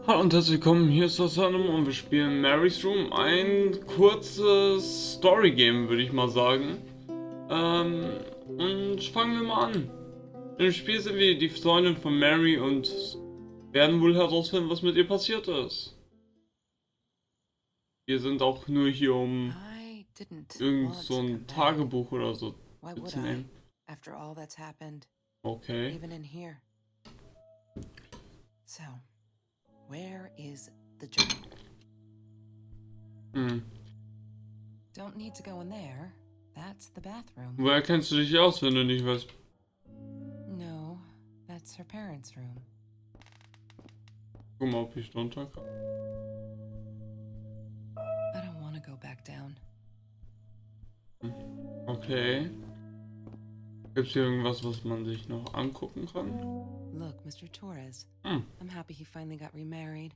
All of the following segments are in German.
Hallo und herzlich willkommen, hier ist das und wir spielen Mary's Room, ein kurzes Storygame, würde ich mal sagen. Und fangen wir mal an. Im Spiel sind wir die Freundin von Mary und werden wohl herausfinden, was mit ihr passiert ist. Wir sind auch nur hier, um I didn't irgend want so to ein come back. Tagebuch oder so Why would I? mitzunehmen. After all that's happened, Okay. even in here. So, where is the journal? Hm. Don't need to go in there. That's the bathroom. Woher kennst du dich aus, wenn du nicht weißt? No, that's her parents' room. Guck mal, ob ich drunter kann. I don't want to go back down. Okay. Gibt es hier irgendwas, was man sich noch angucken kann? Look, Mr. Torres. Hm. I'm happy he finally got remarried.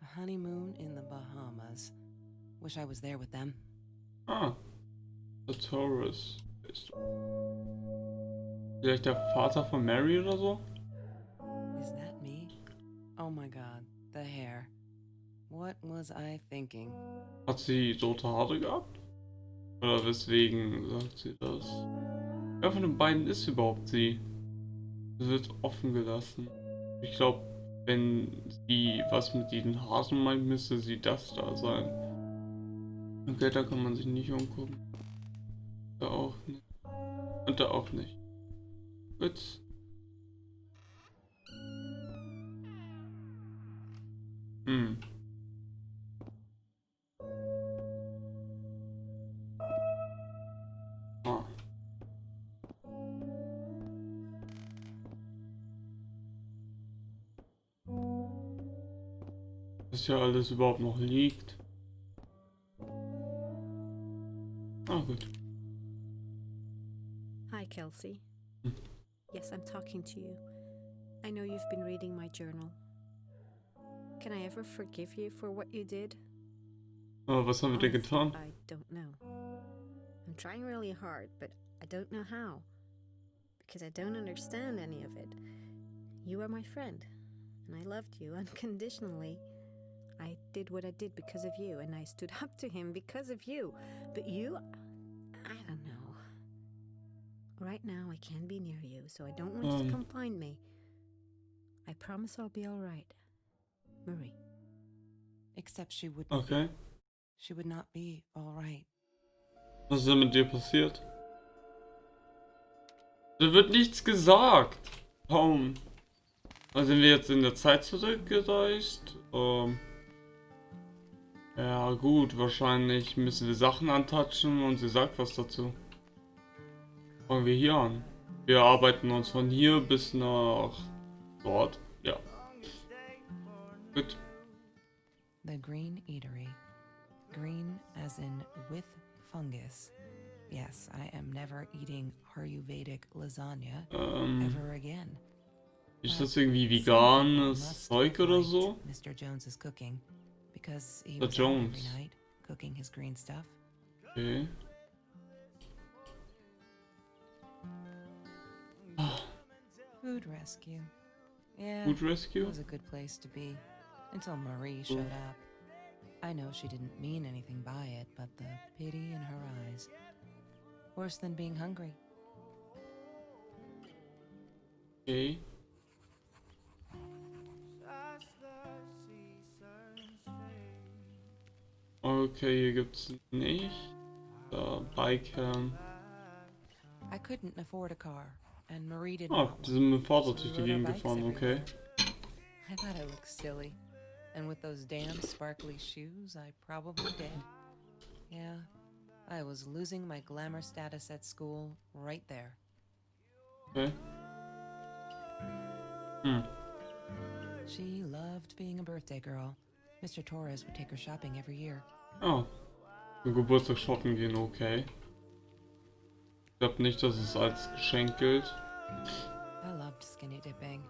A honeymoon in the Bahamas. Wish I was there with them. Ah, der Taurus. Vielleicht der Vater von Mary oder so? Is that me? Oh my god, the hair. What was I thinking? Hat sie rote Haare gehabt? Oder weswegen sagt sie das? Wer von den beiden ist überhaupt sie? Das wird offen gelassen. Ich glaube, wenn sie was mit diesen Haaren meint, müsste sie das da sein. Okay, da kann man sich nicht umgucken. Da auch nicht. Und da auch nicht. Gut. Hm. Ah. Was hier alles überhaupt noch liegt. Ah, gut. Hi, Kelsey. Hm. Yes, I'm talking to you. I know you've been reading my journal. Can I ever forgive you for what you did? Aber was haben wir denn Honestly, getan? I don't know. I'm trying really hard, but I don't know how. Because I don't understand any of it. You are my friend, and I loved you unconditionally. I did what I did because of you, and I stood up to him because of you. But you, I don't know. Right now, I can't be near you, so I don't want you to come find me. I promise I'll be all right. Marie. Except she wouldn't. Okay. She would not be all right. Was ist denn mit dir passiert? Da wird nichts gesagt. Kaum. Also sind wir jetzt in der Zeit zurückgereist? Ja gut, wahrscheinlich müssen wir Sachen antatschen und sie sagt was dazu. Fangen wir hier an. Wir arbeiten uns von hier bis nach dort. Ja. Gut. The Green Eatery. Green as in with fungus. Yes, I am never eating Ayurvedic lasagna ever again. Ist das irgendwie veganes Zeug oder so? Mr. Jones's cooking because he The was out every Jones. night cooking his green stuff. Okay. Food rescue. Yeah, Food it Rescue? was a good place to be until Marie showed up. I know she didn't mean anything by it, but the pity in her eyes. Worse than being hungry. Okay. Okay, hier gibt's nicht. Da, Bikern. I couldn't afford a car, and Marie didn't Ah, want die one. sind mit dem Fahrrad So durch we die rode our Gegend bikes gefahren, okay. everywhere. I thought I looked silly, and with those damn sparkly shoes, I probably did. Yeah, I was losing my glamour status at school right there. Okay. Hm. She loved being a birthday girl. Mr. Torres would take her shopping every year. Ah. Zum Geburtstag shoppen gehen, okay. Ich glaube nicht, dass es als Geschenk gilt. I loved skinny dipping,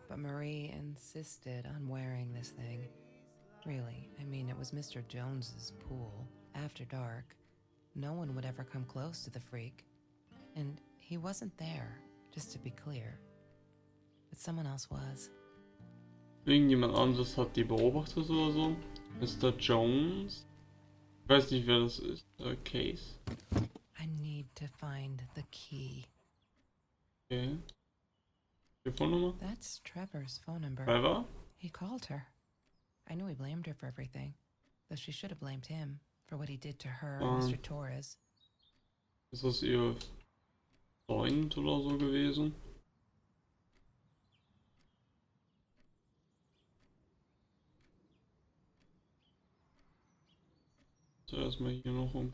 but Marie insisted on wearing this thing. Really, I mean, it was Mr. Jones's pool, after dark. No one would ever come close to the freak. And he wasn't there, just to be clear. But someone else was. Irgendjemand anderes hat die beobachtet oder so. Mr. Jones. Ich weiß nicht, wer das ist. Case. I need to find the key. Okay. Telefonnummer? That's Trevor's phone number. Trevor? He called her. I knew he blamed her for everything, though she should have blamed him for what he did to her and Mr. Torres. Ist das ihr Freund oder so gewesen? So, erstmal hier noch um.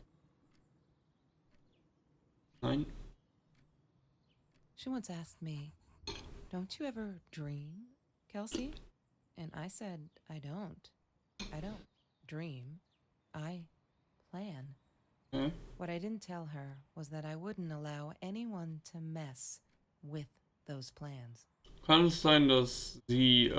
Nein. She once asked me, "Don't you ever dream, Kelsey?" And I said, I don't. I don't dream. I plan. Okay. What I didn't tell her was that I wouldn't allow anyone to mess with those plans. Kann es sein, dass sie,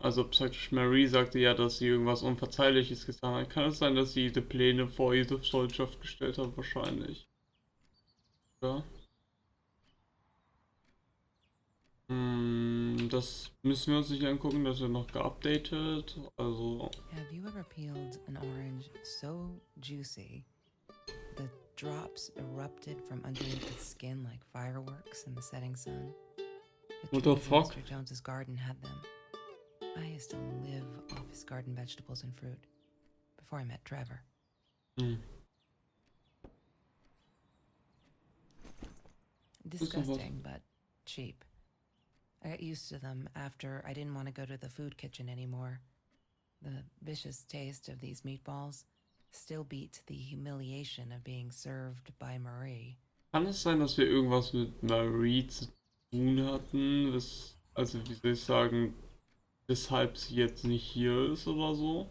also praktisch Marie sagte ja, dass sie irgendwas Unverzeihliches getan hat. Kann es sein, dass sie diese Pläne vor ihre Sollschaft gestellt hat? Wahrscheinlich. Ja. Das müssen wir uns nicht angucken, das wird noch geupdatet. Also. Have you ever peeled an orange so juicy the drops erupted from underneath its skin like fireworks in the setting sun? What the trees in fuck? Mr. Jones's garden had them. I used to live off his garden vegetables and fruit before I met Trevor. Disgusting, but cheap. I got used to them after I didn't want to go to the food kitchen anymore. The vicious taste of these meatballs still beat the humiliation of being served by Marie. Kann es sein, dass wir irgendwas mit Marie zu tun hatten? Also, wie soll ich sagen, weshalb sie jetzt nicht hier ist oder so?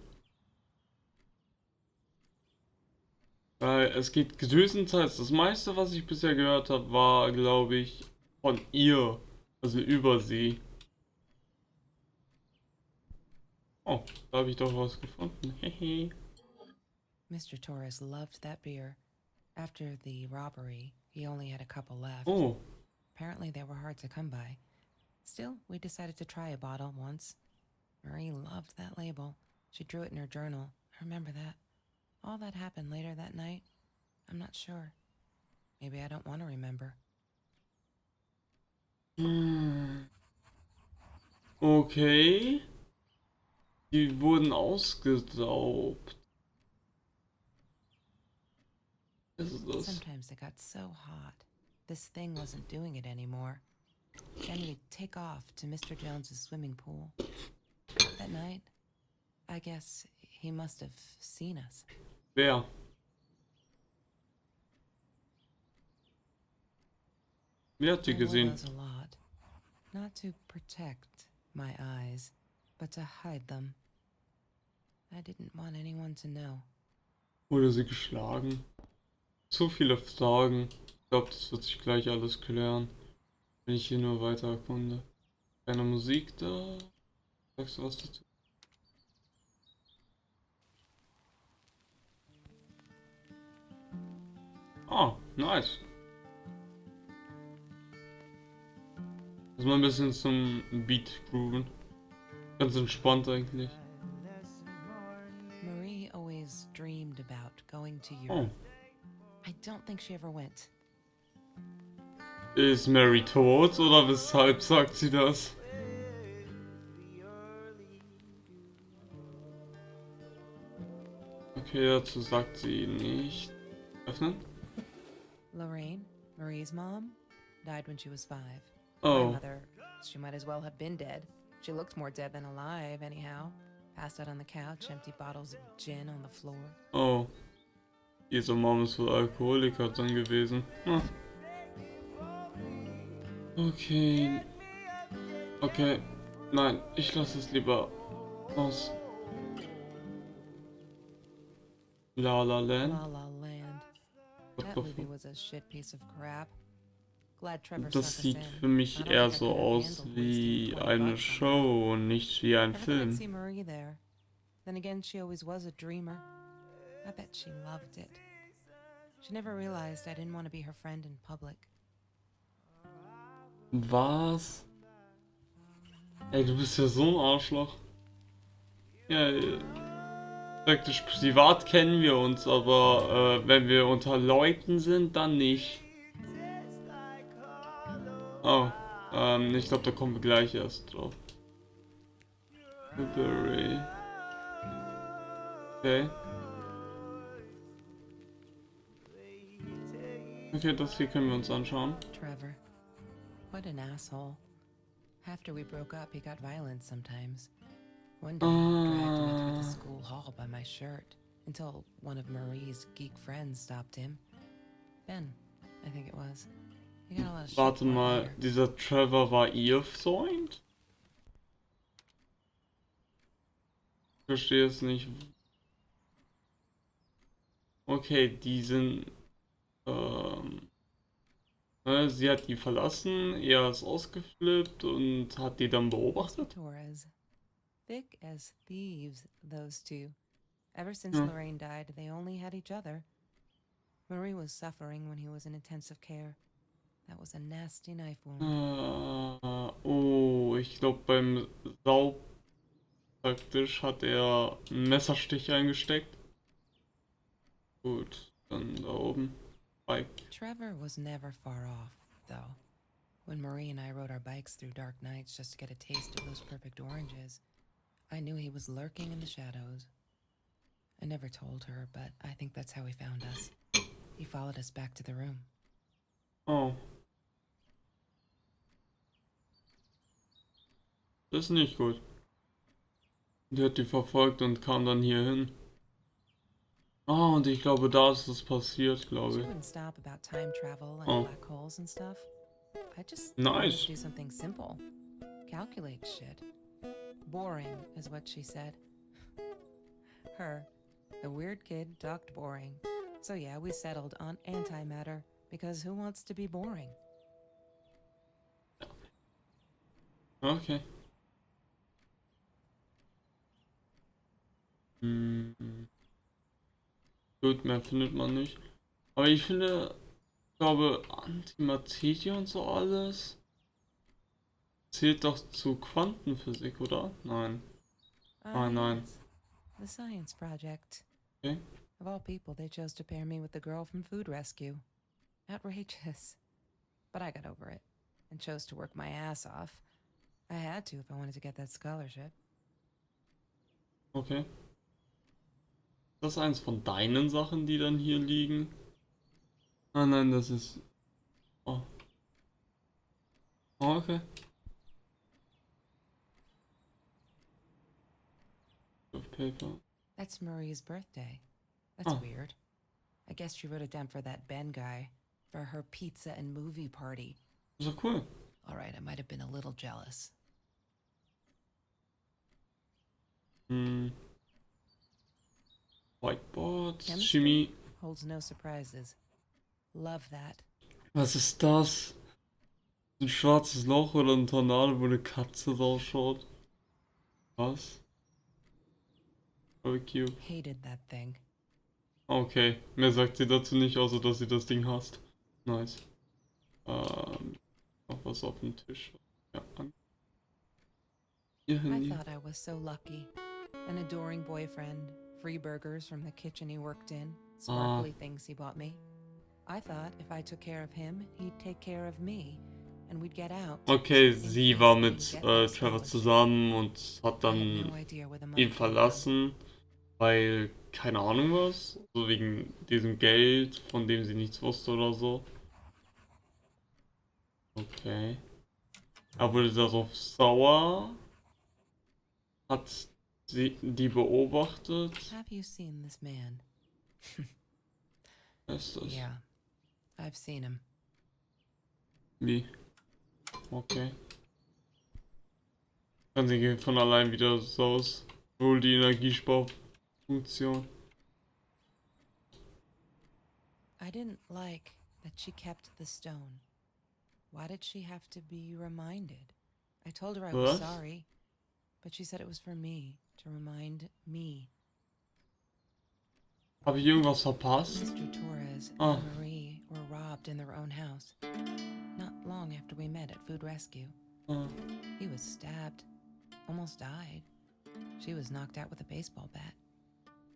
Weil es geht größtenteils, das meiste, was ich bisher gehört habe, war, glaube ich, von ihr. Also über sie. Oh, da habe ich doch was gefunden. Hehe. Mr. Torres loved that beer. After the robbery, he only had a couple left. Oh, Apparently they were hard to come by. Still, we decided to try a bottle once. Marie loved that label. She drew it in her journal. I remember that. All that happened later that night, I'm not sure. Maybe I don't want to remember. okay. Die wurden ausgesaugt. Was ist das? Sometimes it got so hot, this thing wasn't doing it anymore. Then we'd take off to Mr. Jones's swimming pool. That night, I guess he must have seen us. Wer? Wer hat die I wore gesehen? those a lot, not to protect my eyes, but to hide them. I didn't want anyone to know. Wurde sie geschlagen? So viele Fragen. Ich glaube, das wird sich gleich alles klären, wenn ich hier nur weiter erkunde. Keine Musik da? Sagst du was dazu? Ah, nice. Lass mal ein bisschen zum Beat grooven. Ganz entspannt eigentlich. Marie always dreamed about going to Oh. Europe. I don't think she ever went. Ist Mary tot oder weshalb sagt sie das? Okay, dazu sagt sie nicht. Öffnen? Lorraine, Marie's mom, died when she was 5. Oh. My mother, she might as well have been dead. She looked more dead than alive, anyhow. Passed out on the couch, empty bottles of gin on the floor. Oh. Ihre Mom ist wohl Alkoholiker dann gewesen. Hm. Okay. Okay. Nein, ich lasse es lieber aus. La La Land. La La Land. That movie was a shit piece of crap. Glad Trevor snuck Das us sieht in. für mich I don't eher think I so could have aus handled wie wasting 20 eine bucks on that. Show und nicht wie ein Never thought I'd Film. see Marie there. Then again, she always was a dreamer. I bet she loved it. She never realized I didn't want to be her friend in public. Was? Ey, du bist ja so ein Arschloch. Ja, praktisch privat kennen wir uns, aber wenn wir unter Leuten sind, dann nicht. Oh, ich glaube, da kommen wir gleich erst drauf. Blueberry. Okay. Okay, das hier können wir uns anschauen. Trevor. What an asshole. After we broke up, he got violent sometimes. One day, he dragged me through the school hall by my shirt until one of Marie's geek friends stopped him. Ben, I think it was. He got a lot of shit Warte for it mal, later. dieser Trevor war ihr Freund? Ich verstehe es nicht. Okay, die sind. Sie hat die verlassen, er ist ausgeflippt und hat die dann beobachtet. Torres. Thick as thieves, those two. Ever since Ja. Lorraine died, they only had each other. Marie was suffering when he was in intensive care. That was a nasty knife wound. Oh, ich glaube beim Saub praktisch hat er einen Messerstich eingesteckt. Gut, dann da oben. Bike. Trevor was never far off, though. When Marie and I rode our bikes through dark nights just to get a taste of those perfect oranges, I knew he was lurking in the shadows. I never told her, but I think that's how he found us. He followed us back to the room. Oh. Das ist nicht gut. Der hat die verfolgt und kam dann hier hin. Ah, und ich glaube, da ist es passiert, She glaube ich. wouldn't stop about time travel and Oh. black holes and stuff. I just Nice. wanted to do something simple. Calculate shit. Boring is what she said. Her, the weird kid, talked boring. So yeah, we settled on antimatter because who wants to be boring? Okay. Hm. Gut, mehr findet man nicht. Aber ich finde, ich glaube, Antimaterie und so alles zählt doch zu Quantenphysik, oder? Nein. Nein. Yes. The science project. Okay. Of all people, they chose to pair me with the girl from Food Rescue. Outrageous. But I got over it and chose to work my ass off. I had to if I wanted to get that scholarship. Okay. Ist das eins von deinen Sachen, die dann hier liegen? Ah nein, das ist... Oh. Oh, okay. Paper. That's Marie's birthday. That's Oh. weird. I guess she wrote it down for that Ben guy, for her pizza and movie party. Ist doch cool. All right, I might have been a little jealous. Hm. Whiteboards, Chemistry Chemie. holds no surprises. Love that. Was ist das? Ein schwarzes Loch oder ein Tornado, wo eine Katze rausschaut? Was? Barbecue. Hated that thing. Okay, mehr sagt sie dazu nicht, außer dass sie das Ding hasst. Nice. Noch was auf dem Tisch. Ja, an. Ihr I Handy. thought I was so lucky. An adoring boyfriend, free burgers from the kitchen he worked in, sparkly things he bought me. I thought if I took care of him, he'd take care of me, and we'd get out. Okay, in sie case war I mit didn't get that Trevor scholarship. zusammen und hat I had dann no idea where the money ihn came from. verlassen, weil keine Ahnung was, so wegen diesem Geld, von dem sie nichts wusste oder so. Okay. Er wurde darauf sauer, hat sie die beobachtet. Have you seen this man? Wer ist das? Yeah, I've seen him. Wie? Okay. Dann sie geht von allein wieder so aus. Wohl die Energiesparfunktion. I didn't like that she kept the stone. Why did she have to be reminded? I told her I was Was? sorry, but she said it was for me, to remind me. Habe ich irgendwas verpasst? Mr. Torres Oh. and Marie were robbed in their own house. Not long after we met at Food Rescue. Ah. He was stabbed almost died. She was knocked out with a baseball bat.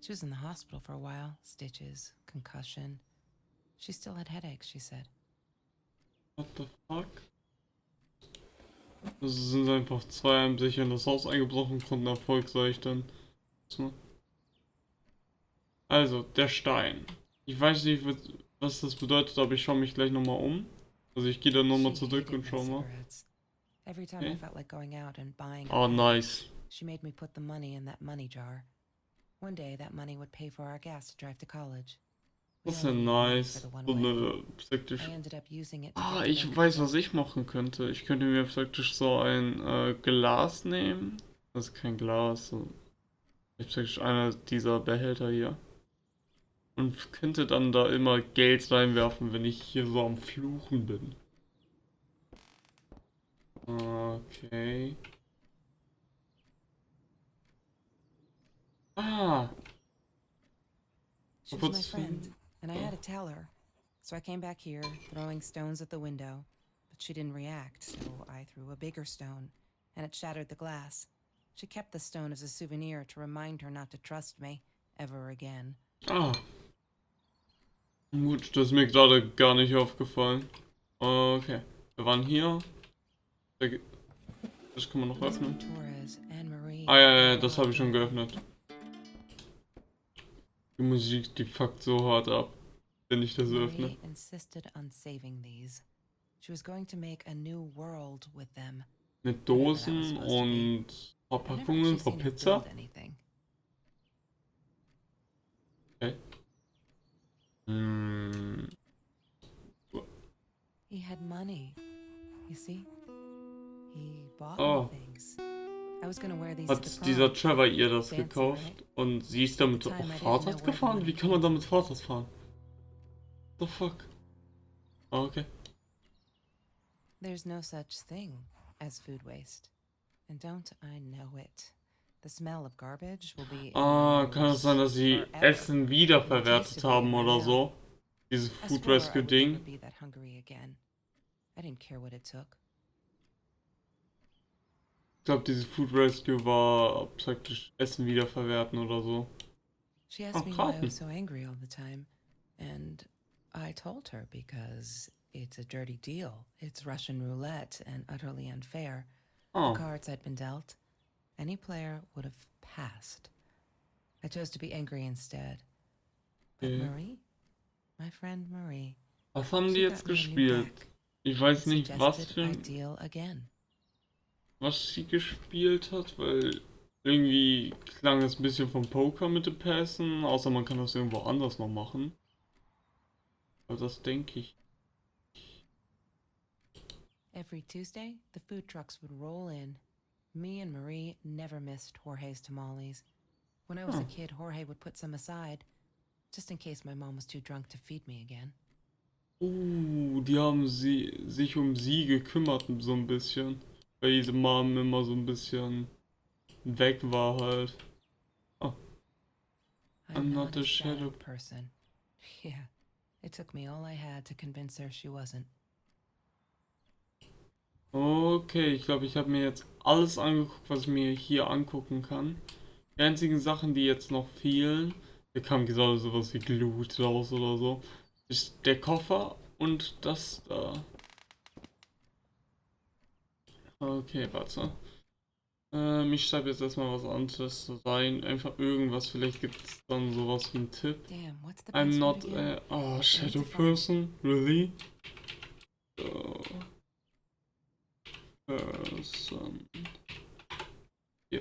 She was in the hospital for a while. Stitches, concussion. She still had headaches, she said. What the fuck? Das sind einfach zwei haben sich in das Haus eingebrochen, konnten erfolgreich dann. Also, der Stein. Ich weiß nicht, was das bedeutet, aber ich schaue mich gleich nochmal um. Also ich gehe dann nochmal She zurück hated und my schau mal. cigarettes. Every time I Okay. felt like going out and buying a Oh, pack, nice. she made me put the money in that money jar. One day, that money would pay for our gas to drive to college. We Das ist ja only needed money for nice. the one So way. eine praktisch. I ended up using it to Ah, get the ich bank weiß, to was work. ich machen könnte. Ich könnte mir praktisch so ein Glas nehmen. Das ist kein Glas. So. Ich praktisch einer dieser Behälter hier. Und könnte dann da immer Geld reinwerfen, wenn ich hier so am Fluchen bin. Okay. Ah, She was my kurz. friend, and I had to tell her. So I came back here, throwing stones at the window, but she didn't react, so I threw a bigger stone, and it shattered the glass. She kept the stone as a souvenir to remind her not to trust me ever again. Ah. Gut, das ist mir gerade gar nicht aufgefallen. Okay. Wir waren hier. Das kann man noch Mr. öffnen. Torres and Marie Ah ja, ja, were das all habe ich schon there. geöffnet. Die Musik, die fuckt so hart ab, wenn ich das öffne. Marie insisted on saving these. She was going to make a new world with them. Mit Whatever that was Dosen supposed to be. und I've never Verpackungen actually für seen her Pizza. build anything. Okay. Hm. He had money, you see? He bought Oh. me things. I was gonna wear these to Hat the dieser prom. Trevor ihr das Fancy, gekauft right? und sie ist damit At the auf time, I didn't Fahrrad know where the gefahren? money Wie kann man came damit Fahrrad fahren? The fuck? Ah, okay. There's no such thing as food waste. And don't I know it? The smell of garbage will be in Ah, my kann es sein, nose dass sie forever. Essen wiederverwertet haben oder so? Dieses I Food swore I Rescue would never Ding. be that hungry again. I didn't care what it took. Ich glaube, dieses Food Rescue war praktisch Essen wiederverwerten oder so. She asked Oh, me why I Karten. was so angry all the time, and I told her because it's a dirty deal. It's Russian roulette and utterly unfair. Oh, The cards I'd been dealt, any player would have passed. I chose to be angry instead. But okay. Marie, my friend Marie, Was haben die she jetzt got me a new gespielt? deck Ich weiß and nicht, was suggested für I deal again. was sie gespielt hat, weil irgendwie klang es ein bisschen vom Poker mit dem Passen, außer man kann das irgendwo anders noch machen. Aber das denke ich. Every Tuesday, the food trucks would roll in. Me and Marie never missed Jorge's tamales. When I was a Oh. kid, Jorge would put some aside, just in case my mom was too drunk to feed me again. Die haben sich um sie gekümmert so ein bisschen. Weil diese Mom immer so ein bisschen weg war halt. I'm not a shadow. person. Yeah, it took me all I had to convince her she wasn't. Okay, ich glaube, ich habe mir jetzt alles angeguckt, was ich mir hier angucken kann. Die einzigen Sachen, die jetzt noch fehlen, da kam gerade sowas wie Glut raus oder so, ist der Koffer und das da. Okay, warte. Ich schreibe jetzt erstmal was anderes rein. Einfach irgendwas, vielleicht gibt es dann sowas wie einen Tipp. Damn, what's the I'm password not again? a shadow to find it. person, really? Person. Ja.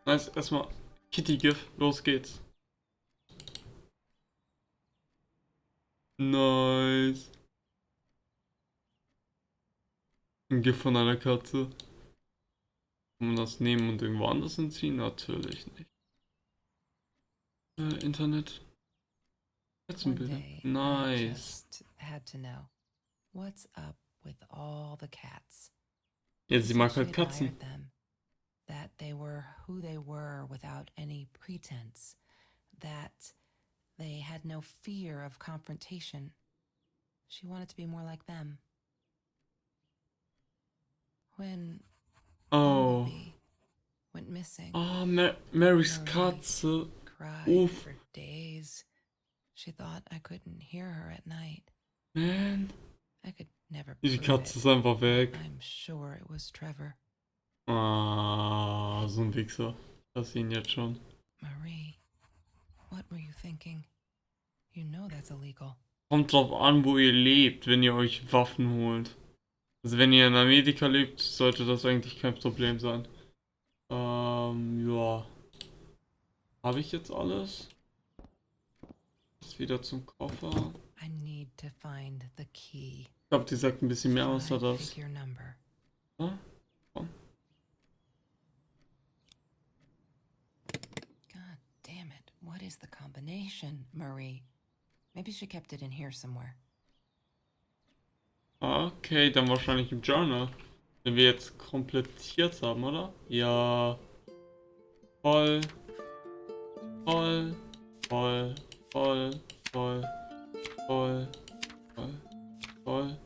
Nice, erstmal Kitty GIF, los geht's. Nice. Ein GIF von einer Katze. Kann man das nehmen und irgendwo anders hinziehen? Natürlich nicht. Internet. One Katzenbilder. day, I Nice. just had to know what's up with all the cats. Ja, She sie said mag she halt Katzen. admired them, that they were who they were without any pretense, that they had no fear of confrontation. She wanted to be more like them. When Oh. went missing. Ah, Marys Marie Katze. cried for days. She thought I couldn't hear her at night. Man. I could never Die prove Katze it. ist einfach weg. I'm sure it was Trevor. Ah, so ein Wichser. Das ihn jetzt schon. Marie, what were you thinking? You know that's illegal. Kommt drauf an, wo ihr lebt, wenn ihr euch Waffen holt. Also wenn ihr in Amerika lebt, sollte das eigentlich kein Problem sein. Ja. Habe ich jetzt alles? Jetzt wieder zum Koffer. I need to find the key. Ich glaube, die sagt ein bisschen mehr außer das. Five-figure number. Ja? Komm. God damn it. What is the combination, Marie? Maybe she kept it in here somewhere. Okay, dann wahrscheinlich im Journal. Den wir jetzt komplettiert haben, oder? Ja. Voll. Voll. Voll. Voll. Voll. Voll. Voll. Voll.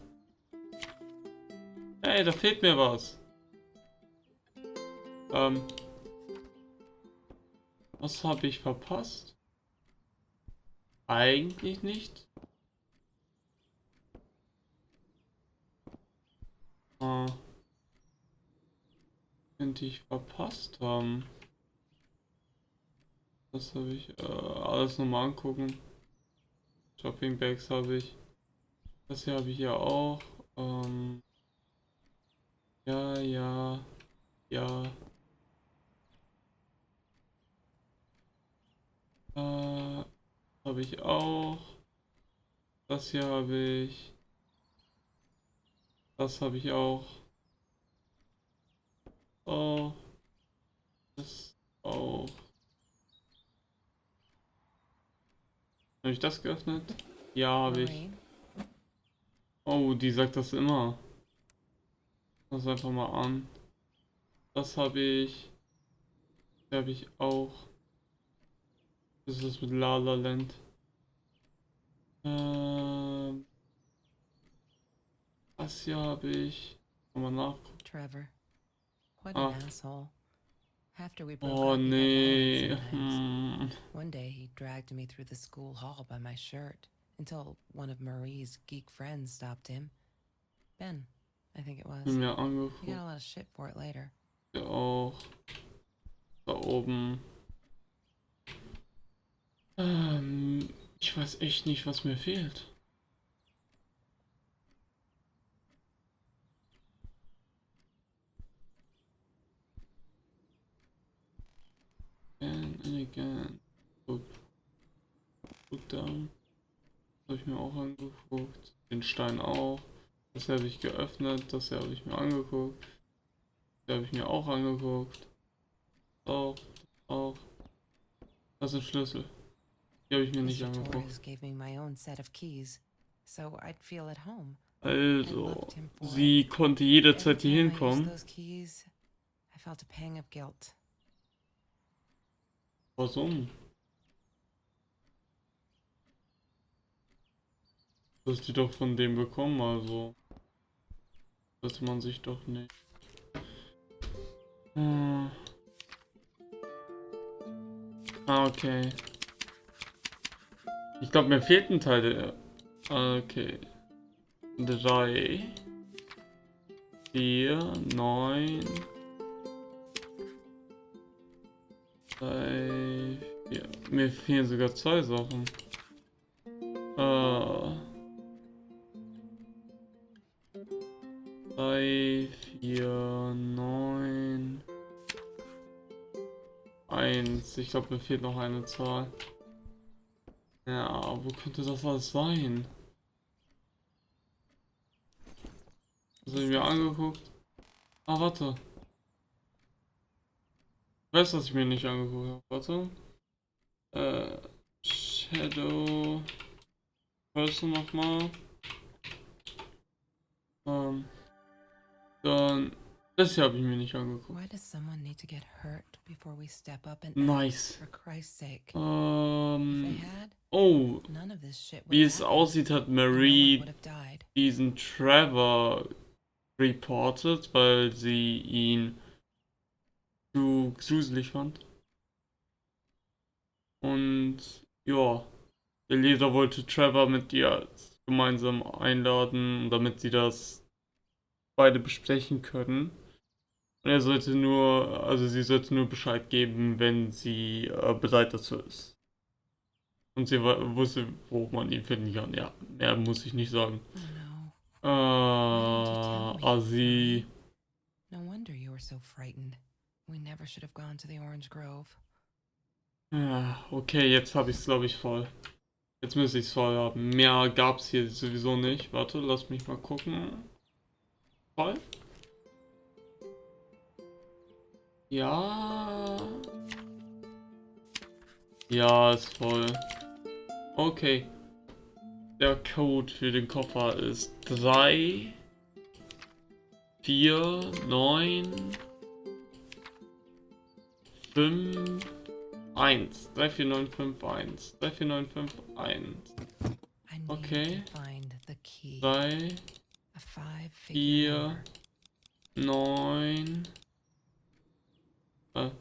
Hey, da fehlt mir was. Was habe ich verpasst? Eigentlich nicht. Könnte ich verpasst haben. Das habe ich alles nochmal angucken. Shopping Bags habe ich. Das hier habe ich ja auch. Ja, ja, ja. Habe ich auch. Das hier habe ich. Das habe ich auch. Oh. Das auch. Habe ich das geöffnet? Ja, habe ich. Marie, Oh, die sagt das immer. Das einfach mal an. Das habe ich. Das habe ich auch. Das ist das mit La La Land. Das hier habe ich. Mal nachgucken. Trevor. What Ah. an asshole. After we broke Oh up, he got nee. violent sometimes. One day he dragged me through the school hall by my shirt until one of Marie's geek friends stopped him. Ben, I think it was. Mir He angeguckt. got a lot of shit for it later. Ja auch. Da oben. Ich weiß echt nicht, was mir fehlt. Again and again. Look down. Das habe ich mir auch angeguckt. Den Stein auch. Das habe ich geöffnet. Das habe ich mir angeguckt. Das habe ich mir auch angeguckt. Auch. Auch. Das sind Schlüssel. Die habe ich mir nicht Mr. angeguckt. Torres gave me my own set of keys, so I'd feel at home. Also, sie konnte jederzeit hier Every time I used hinkommen. those keys, I felt a pang of guilt. Warum? Du hast die doch von dem bekommen, also sollte man sich doch nicht. Okay. Ich glaube, mir fehlt ein Teil. Okay. 3, 4, 9, 3, 4. Mir fehlen sogar 2 Sachen. 3, 4, 9, 1. Ich glaube, mir fehlt noch eine Zahl. Ja, wo könnte das alles sein? Das habe ich mir angeguckt. Ah, warte. Ich weiß, was ich mir nicht angeguckt habe. Warte. Shadow. Person nochmal. Dann. Das hier habe ich mir nicht angeguckt. Why does someone need to get hurt before we step up and Nice. act, for Christ's sake? If they had, Oh. none of this shit would Wie have es happened, aussieht, hat and no one Marie would have died. diesen Trevor reported, weil sie ihn zu gruselig fand. Und ja, der Leser wollte Trevor mit ihr gemeinsam einladen, damit sie das beide besprechen können. Und er sollte nur, also sie sollte nur Bescheid geben, wenn sie bereit dazu ist. Und sie wusste, wo man ihn finden kann. Ja, mehr muss ich nicht sagen. Oh no. Assi. No wonder you were so frightened. We never should have gone to the Orange Grove. Ja, okay, jetzt habe ich es, glaube ich, voll. Jetzt müsste ich es voll haben. Mehr gab es hier sowieso nicht. Warte, lass mich mal gucken. Voll? Ja. Ja, ist voll. Okay. Der Code für den Koffer ist 3 4 9 5 1. 3 4 9 5 1. 3 4 9 5 1. I need Okay. to find the key. 3 A 5-figure 4 number. 9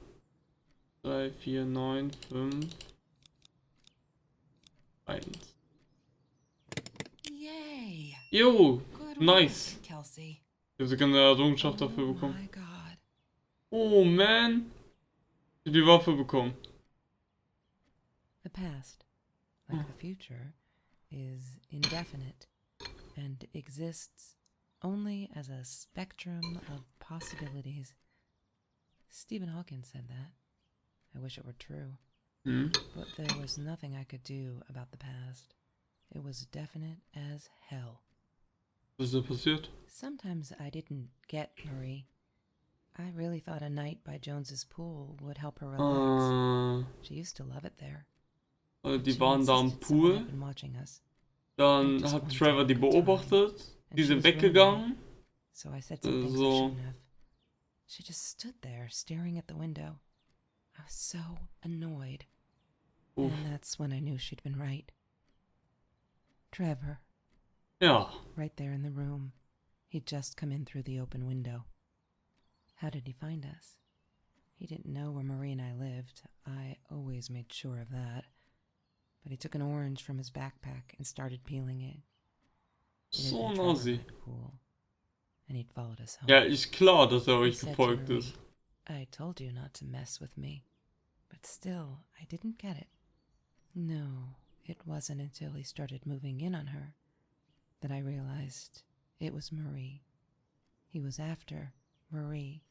3 4 9 5 1. Yay! Jo, Good nice. work, Kelsey. Ich habe sogar eine Errungenschaft Oh dafür bekommen. my God. Oh man. Ich hab die Waffe bekommen. The past, like the future, is indefinite and exists only as a spectrum of possibilities. Stephen Hawking said that. I wish it were true. Hm. But there was nothing I could do about the past. It was definite as hell. Was ist da passiert? Sometimes I didn't get Marie. I really thought a night by Jones's pool would help her relax. She used to love it there. Die She waren da am insisted someone Pool. had been watching us. Dann hat Trevor die beobachtet. Die sind weggegangen. So I said some things I shouldn't have. She just stood there staring at the window. I was so annoyed. Uff. And that's when I knew she'd been right. Trevor, Ja. right there in the room. He'd just come in through the open window. How did he find us? He didn't know where Marie and I lived. I always made sure of that. But he took an orange from his backpack and started peeling it. So ein Assi. And he'd followed us home. Ja, ist klar, dass er He euch said to gefolgt Marie, ist. I told you not to mess with me. But still, I didn't get it. No, it wasn't until he started moving in on her that I realized it was Marie. He was after Marie.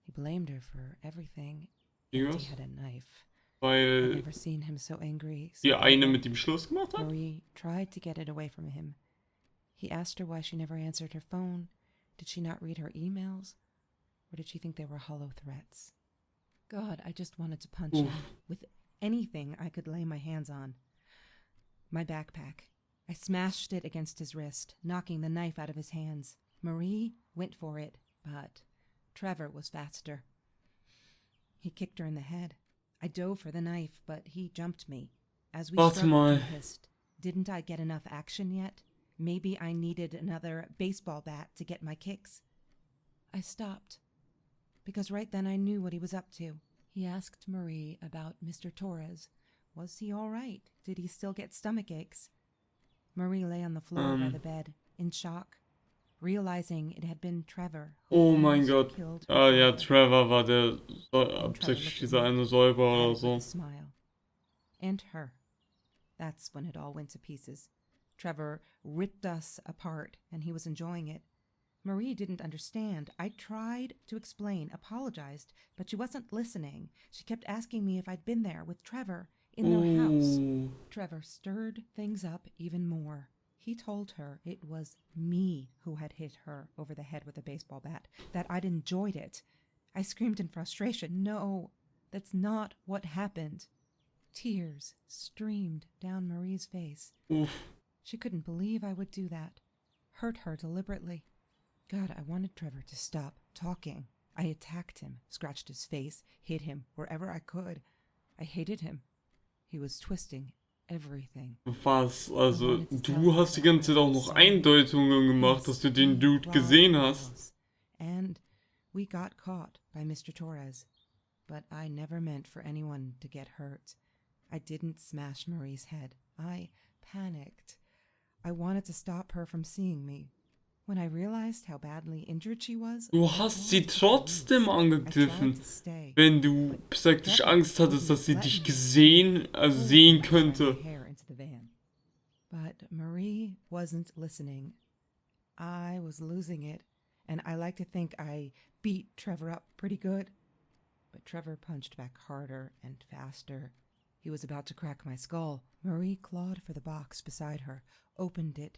He blamed her for everything. And he had a knife. I've Weil never seen him so angry. die so eine evil. mit ihm Schluss gemacht hat? Marie tried to get it away from him. He asked her why she never answered her phone. Did she not read her emails? Or did she think they were hollow threats? God, I just wanted to punch him with anything I could lay my hands on. My backpack. I smashed it against his wrist, knocking the knife out of his hands. Marie went for it, but Trevor was faster. He kicked her in the head. I dove for the knife, but he jumped me. As we struggled, he hissed, "Didn't I get enough action yet? Maybe I needed another baseball bat to get my kicks." I stopped, because right then I knew what he was up to. He asked Marie about Mr. Torres. Was he all right? Did he still get stomach aches? Marie lay on the floor by the bed, in shock, realizing it had been Trevor. Oh mein Gott. Ah ja, Trevor war der absichtlich dieser eine Säuber oder so. Smile. And her. That's when it all went to pieces. Trevor ripped us apart, and he was enjoying it. Marie didn't understand. I tried to explain, apologized, but she wasn't listening. She kept asking me if I'd been there with Trevor in their house. Trevor stirred things up even more. He told her it was me who had hit her over the head with a baseball bat, that I'd enjoyed it. I screamed in frustration. No, that's not what happened. Tears streamed down Marie's face. Oof. She couldn't believe I would do that. Hurt her deliberately. God, I wanted Trevor to stop talking. I attacked him, scratched his face, hit him wherever I could. I hated him. He was twisting everything. Was? Also, du hast die ganze Zeit auch noch Eindeutungen gemacht, dass du den Dude gesehen hast. And we got caught by Mr. Torres. but I never meant for anyone to get hurt. I didn't smash Marie's head. I panicked. I wanted to stop her from seeing me. When I realized how badly injured she was, Du hast sie trotzdem angegriffen, wenn du praktisch Angst hattest, dass sie dich sehen könnte. But Marie wasn't listening. I was losing it, and I like to think I beat Trevor up pretty good. But Trevor punched back harder and faster. He was about to crack my skull. Marie clawed for the box beside her, opened it.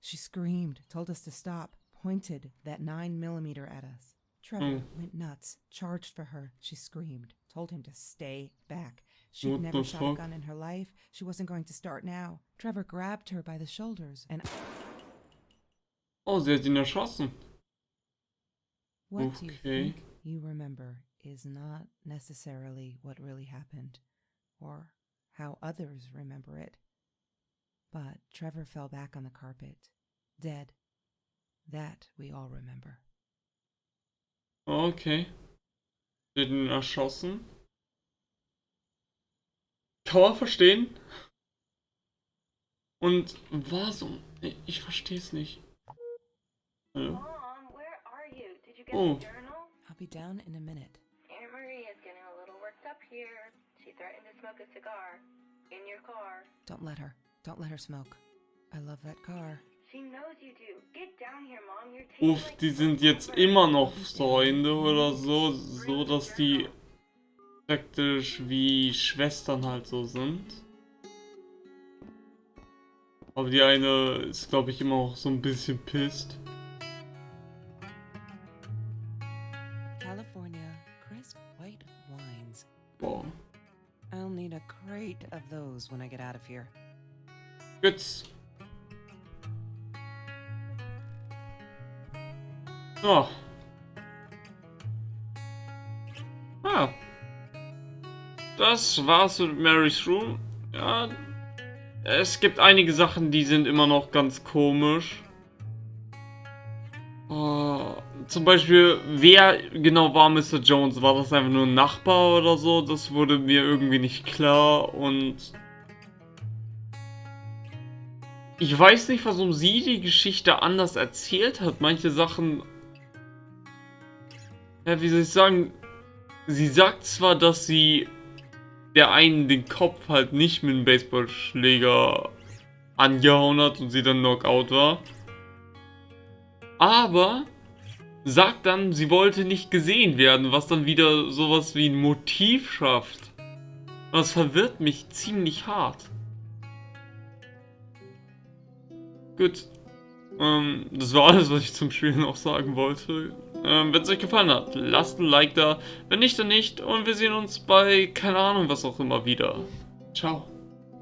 She screamed, told us to stop, pointed that 9mm at us. Trevor went nuts, charged for her. She screamed, told him to stay back. She'd never shot a gun in her life. She wasn't going to start now. Trevor grabbed her by the shoulders and... Oh, sie hat ihn erschossen. What do you think you remember is not necessarily what really happened, or how others remember it. But Trevor fell back on the carpet, dead. That we all remember. Okay. Sie hat ihn erschossen. Kann man verstehen. Und war so... Ich verstehe es nicht. Hallo? Mom, where are you? Did you get Oh. the journal? I'll be down in a minute. Aunt Marie is getting a little worked up here. She threatened to smoke a cigar in your car. Don't let her. Don't let her smoke. I love that car. She knows you do. Get down here, Mom. You're taking Uff, die sind jetzt immer noch Freunde oder so, so dass die praktisch wie Schwestern halt so sind. Aber die eine ist, glaube ich, immer auch so ein bisschen pisst. California crisp white wines. Boah. I'll need a crate of those when I get out of here. Gut. Ja. Ah. Das war's mit Mary's Room. Ja. Es gibt einige Sachen, die sind immer noch ganz komisch. Zum Beispiel, wer genau war Mr. Jones? War das einfach nur ein Nachbar oder so? Das wurde mir irgendwie nicht klar und... Ich weiß nicht, warum sie die Geschichte anders erzählt hat. Manche Sachen... Ja, wie soll ich sagen? Sie sagt zwar, dass sie der einen den Kopf halt nicht mit einem Baseballschläger angehauen hat und sie dann Knockout war. Aber sagt dann, sie wollte nicht gesehen werden, was dann wieder sowas wie ein Motiv schafft. Das verwirrt mich ziemlich hart. Gut. Das war alles, was ich zum Spiel noch sagen wollte. Wenn es euch gefallen hat, lasst ein Like da. Wenn nicht, dann nicht. Und wir sehen uns bei, keine Ahnung, was auch immer wieder. Ciao.